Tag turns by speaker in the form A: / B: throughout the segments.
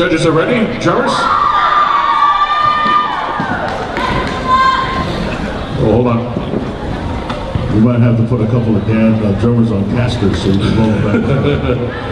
A: Judges are ready. Drummers? Oh, hold on.
B: We might have to put a couple of damn drummers on casters so we can roll them back.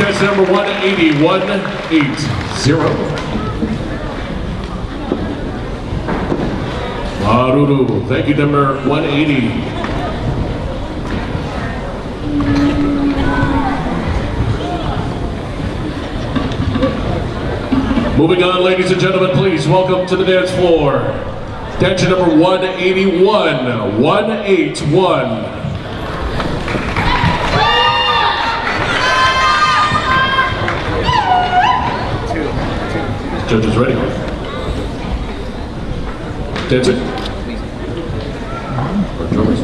A: Stats number 180, 180. Maruru, thank you, number 180. Moving on, ladies and gentlemen, please welcome to the dance floor. Dancer number 181, 181. Judges ready. Dancer. Or drummers.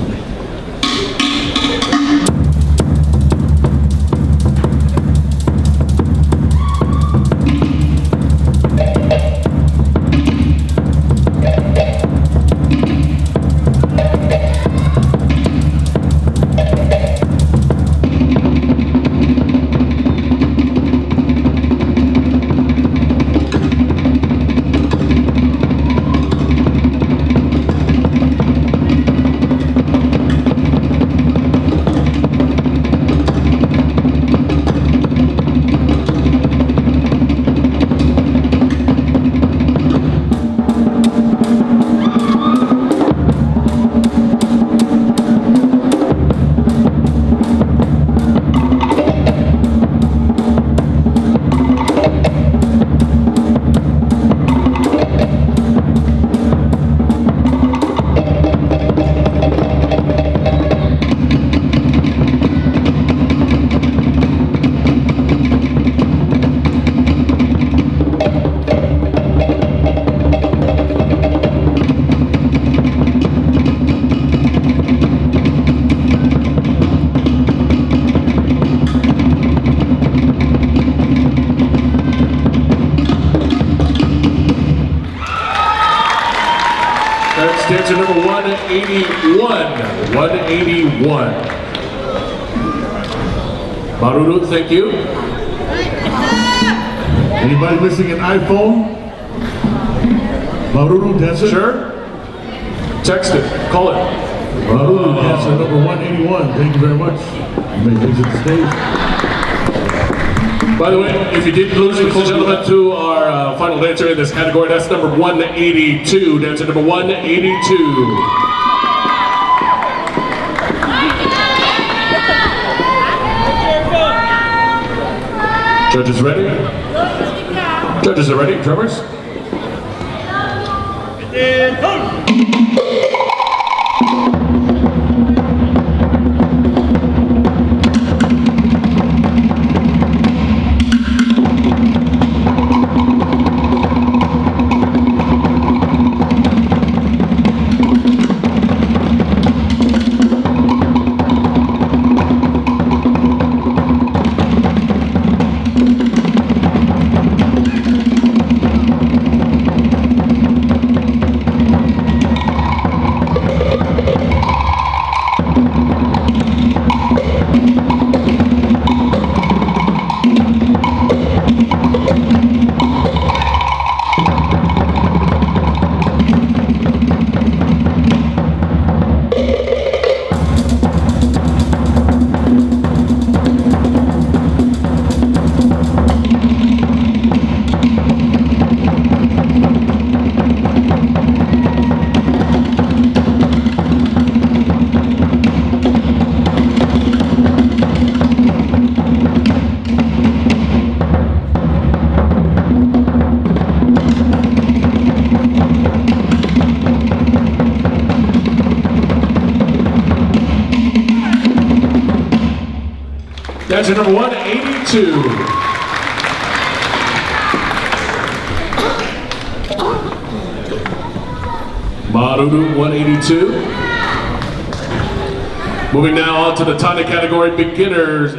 A: That's dancer number 181. 181. Maruru, thank you.
B: Anybody missing an iPhone? Maruru, dancer?
A: Sure. Text it. Call it.
B: Maruru, dancer number 181. Thank you very much. You may exit the stage.
A: By the way, if you did lose, ladies and gentlemen, to our final dancer in this category, that's number 182. Dancer number 182. Judges ready? Judges are ready. Drummers? Dancer number 182. Marudu 182. Moving now on to the Tana category, beginners.